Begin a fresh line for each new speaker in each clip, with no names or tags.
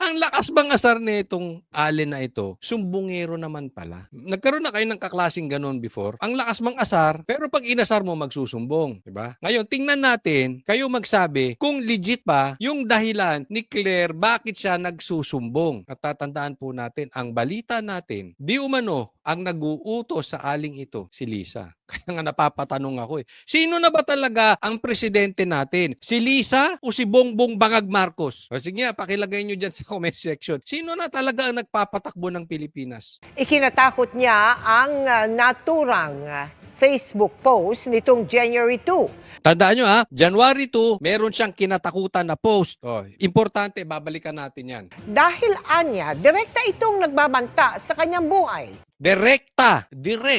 Ang lakas mangasar nitong Allen na ito, sumbongero naman pala. Nagkaroon na kayo ng kaklaseng gano'n before. Ang lakas mangasar, pero pag inasar mo, magsusumbong. Diba? Ngayon, tingnan natin, kayo magsabi kung legit ba yung dahilan ni Claire bakit siya nagsusumbong. At tatandaan po natin, ang balita natin, di umano ang nag-uutos sa aling ito, si Lisa. Kaya nga napapatanong ako sino na ba talaga ang presidente natin? Si Lisa o si Bongbong Bangag Marcos? O sige nga, pakilagay nyo dyan sa comment section. Sino na talaga ang nagpapatakbo ng Pilipinas?
Ikinatakot niya ang naturang Facebook post nitong January 2.
Tandaan nyo January 2, meron siyang kinatakutan na post. Importante, babalikan natin yan.
Dahil anya, direkta itong nagbabanta sa kanyang buhay.
Direct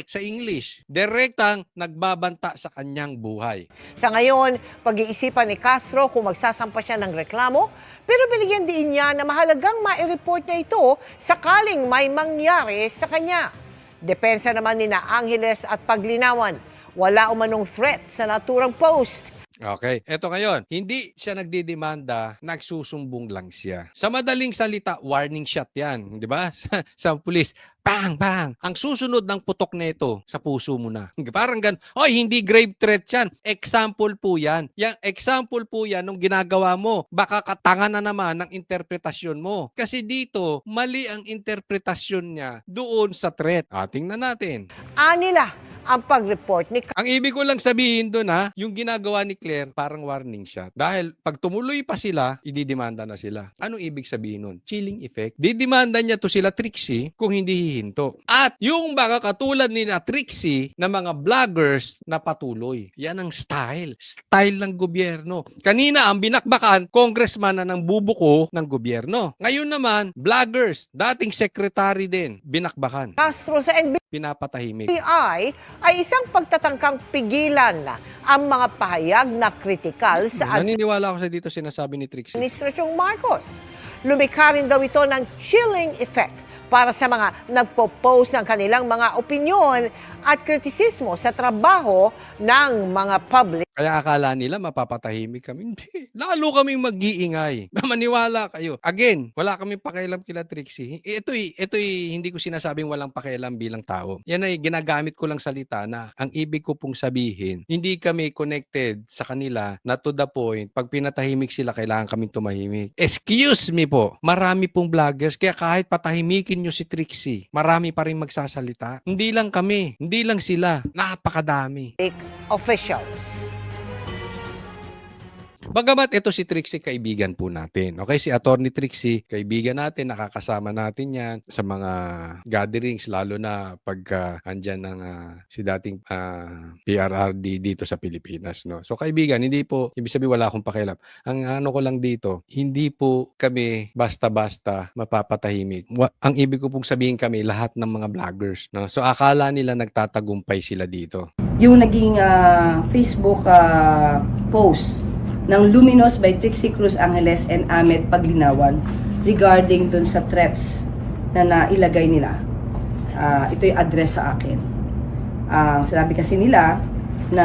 sa English. Direktang nagbabanta sa kanyang buhay.
Sa ngayon, pag-iisipan ni Castro kung magsasampa siya ng reklamo, pero binigyan din niya na mahalagang ma-report niya ito sakaling may mangyari sa kanya. Depensa naman ni Angeles at Paglinawan, wala umanong threat sa naturang post.
Okay. Eto ngayon, hindi siya nagdidemanda, nagsusumbong lang siya. Sa madaling salita, warning shot yan. Di ba? Sa pulis, bang, bang. Ang susunod ng putok nito, sa puso mo na. Parang gan, hindi grave threat yan. Example po yan. Yang example po yan nung ginagawa mo. Baka katanga na naman ng interpretasyon mo. Kasi dito, mali ang interpretasyon niya doon sa threat. Tingnan natin.
Anila ang pag-report ni
Ang ibig ko lang sabihin doon yung ginagawa ni Claire parang warning shot. Dahil pag tumuloy pa sila, ididemanda na sila. Anong ibig sabihin nun? Chilling effect. Didemanda niya to sila Trixie kung hindi hihinto. At yung baka katulad ni na Trixie na mga vloggers na patuloy. Yan ang style. Style ng gobyerno. Kanina ang binakbakan, congressman na ng bubuko ng gobyerno. Ngayon naman, vloggers, dating secretary din, binakbakan.
Castro sa
Pinapatahimik.
NBI ay isang pagtatangkang pigilan ang mga pahayag na kritikal sa
Naniniwala ako sa dito sinasabi ni Trixie.
Administrasyong Marcos. Lumikha rin daw ito ng chilling effect para sa mga nagpo-post ng kanilang mga opinyon at kritisismo sa trabaho ng mga public.
Kaya akala nila mapapatahimik kami. Hindi. Lalo kaming mag-iingay. Maniwala kayo. Again, wala kaming pakialam kila Trixie. Ito'y hindi ko sinasabing walang pakialam bilang tao. Yan ay ginagamit ko lang salita na ang ibig ko pong sabihin, hindi kami connected sa kanila na to the point, pag pinatahimik sila, kailangan kaming tumahimik. Excuse me po, marami pong vloggers, kaya kahit patahimikin nyo si Trixie, marami pa rin magsasalita. Hindi lang kami, hindi lang sila, napakadami.
Officials.
Bagamat ito si Trixie, kaibigan po natin. Okay, si Attorney Trixie, kaibigan natin, nakakasama natin yan sa mga gatherings, lalo na pagka andyan ng si dating PRRD dito sa Pilipinas. No? So kaibigan, hindi po, ibig sabihin wala akong pakialam. Ang ano ko lang dito, hindi po kami basta-basta mapapatahimik. Ang ibig ko pong sabihin kami, lahat ng mga vloggers. No? So akala nila nagtatagumpay sila dito.
Yung naging Facebook post ng Luminous by Trixie Cruz Angeles and Ahmed Paglinawan regarding dun sa threats na nailagay nila. Ito'y address sa akin. Sinabi kasi nila na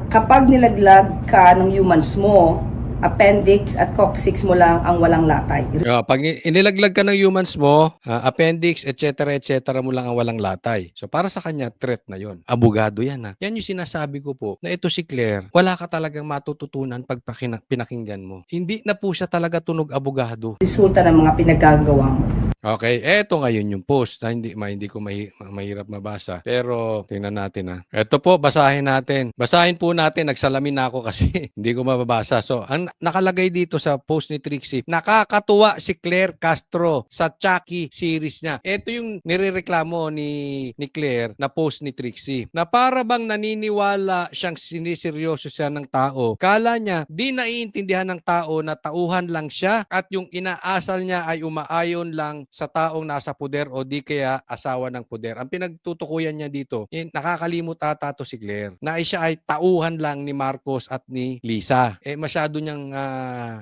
kapag nilaglag ka ng humans mo, appendix at coccyx mo lang ang walang latay.
Pag inilaglag ka ng humans mo, appendix, etc. mo lang ang walang latay. So para sa kanya, threat na yon. Abogado yan Yan yung sinasabi ko po, na ito si Claire, wala ka talagang matututunan pag pinakinggan mo. Hindi na po siya talaga tunog abogado.
Resulta ng mga pinagagawa mo.
Okay, eto ngayon yung post. Hindi ko mahirap mabasa. Pero tingnan natin Eto po, basahin natin. Basahin po natin, nagsalamin na ako kasi hindi ko mababasa. So, ang nakalagay dito sa post ni Trixie, nakakatuwa si Claire Castro sa Chucky series niya. Ito yung nirereklamo ni Claire na post ni Trixie. Na para bang naniniwala siyang siniseryoso siya ng tao. Kala niya, di naiintindihan ng tao na tauhan lang siya at yung inaasal niya ay umaayon lang sa taong nasa puder o di kaya asawa ng puder. Ang pinagtutukuyan niya dito, nakakalimot ata to si Claire, na siya ay tauhan lang ni Marcos at ni Lisa. Masyado niyang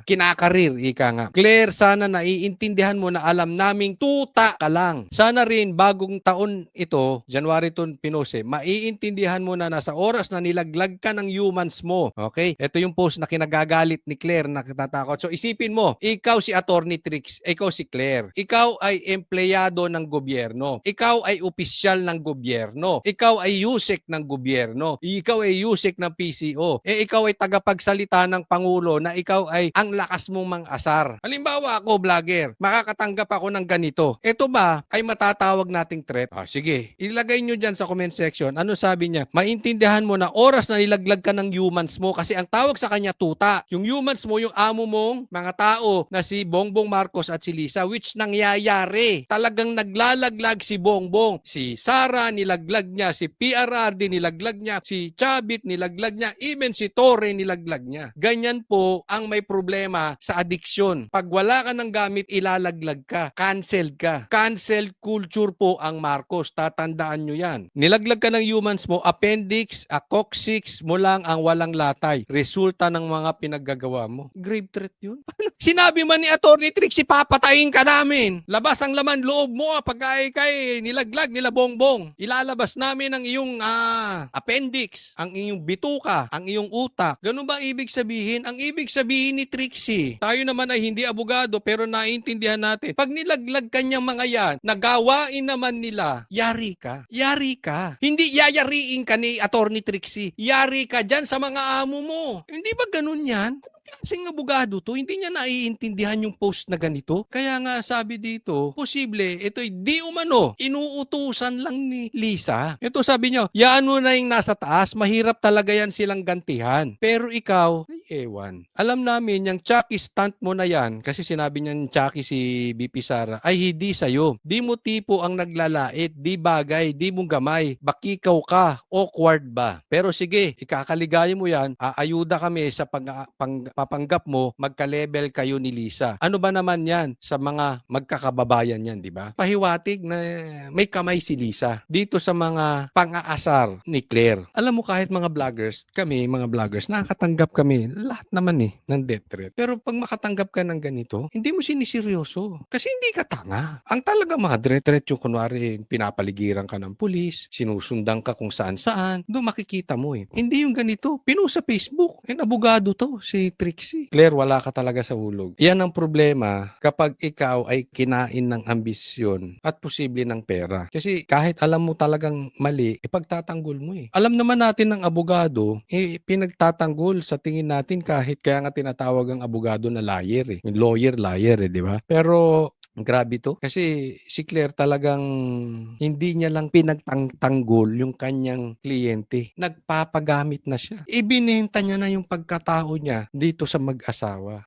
kinakarir, ika nga. Claire, sana naiintindihan mo na alam naming tuta ka lang. Sana rin bagong taon ito, January 2 pinose, maiintindihan mo na nasa oras na nilaglag ka ng humans mo. Okay? Ito yung post na kinagagalit ni Claire na natatakot. So isipin mo, ikaw si Attorney Trix, ikaw si Claire. Ikaw ay empleyado ng gobyerno. Ikaw ay opisyal ng gobyerno. Ikaw ay yusek ng gobyerno. Ikaw ay yusek ng PCO. Ikaw ay tagapagsalita ng Pangulo na ikaw ay ang lakas mong mang-asar. Halimbawa ako, vlogger, makakatanggap ako ng ganito. Ito ba ay matatawag nating threat? Sige, ilagay nyo dyan sa comment section. Ano sabi niya? Maintindihan mo na oras na nilaglag ka ng humans mo kasi ang tawag sa kanya tuta. Yung humans mo, yung amo mong mga tao na si Bongbong Marcos at si Lisa, which nangyayari. Talagang naglalaglag si Bongbong. Si Sara nilaglag niya, si PRRD nilaglag niya, si Chavit nilaglag niya, even si Torre nilaglag niya. Ganyan po ang may problema sa addiction. Pag wala ka ng gamit, ilalaglag ka. Cancelled ka. Cancel culture po ang Marcos. Tatandaan nyo yan. Nilaglag ka ng humans mo, appendix, coccyx mo lang ang walang latay. Resulta ng mga pinaggagawa mo. Grave threat yun. Sinabi man ni Attorney Trix, papatayin ka namin. Labas ang laman loob mo pag kay nilaglag nila Bongbong. Ilalabas namin ang iyong appendix, ang iyong bituka, ang iyong utak. Ganun ba ibig sabihin? Ang ibig sabihin ni Trixie, tayo naman ay hindi abogado pero naiintindihan natin. Pag nilaglag kanyang mga yan, nagawain naman nila, yari ka. Yari ka. Hindi yayariin ka ni Attorney Trixie. Yari ka dyan sa mga amo mo. Hindi ba ganun yan? Kasing abogado to, hindi niya naiintindihan yung post na ganito. Kaya nga sabi dito, posible, ito'y di umano, inuutusan lang ni Lisa. Ito sabi niyo, yaan mo na yung nasa taas, mahirap talaga yan silang gantihan. Pero ikaw, ay ewan. Alam namin, yung Chucky stunt mo na yan, kasi sinabi niya ni Chucky si BP Sara, ay hindi sa'yo. Di mo tipo ang naglalait, di bagay, di mong gamay, bakikaw ka, awkward ba? Pero sige, ikakaligaya mo yan, aayuda kami sa papanggap mo, magka-level kayo ni Lisa. Ano ba naman yan sa mga magkakababayan yan, di ba? Pahiwatig na may kamay si Lisa dito sa mga pang-aasar ni Claire. Alam mo, kahit mga vloggers, kami, mga vloggers, nakakatanggap kami, lahat naman ng death threat. Pero pag makatanggap ka ng ganito, hindi mo siniseryoso. Kasi hindi ka tanga. Ang talaga mga death threat yung kunwari, pinapaligiran ka ng pulis, sinusundan ka kung saan-saan, doon makikita mo eh. Hindi yung ganito. Pinost sa Facebook. Abogado to, si Trixie. Claire, wala ka talaga sa hulog. Yan ang problema kapag ikaw ay kinain ng ambisyon at posible ng pera. Kasi kahit alam mo talagang mali, ipagtatanggol mo eh. Alam naman natin ng abogado, pinagtatanggol sa tingin natin kahit kaya nga tinatawag ang abogado na liar eh. Lawyer, liar eh, di ba? Pero grabe to. Kasi si Claire talagang hindi niya lang pinagtanggol yung kanyang kliyente. Nagpapagamit na siya. Ibinenta niya na yung pagkatao niya dito sa mag-asawa.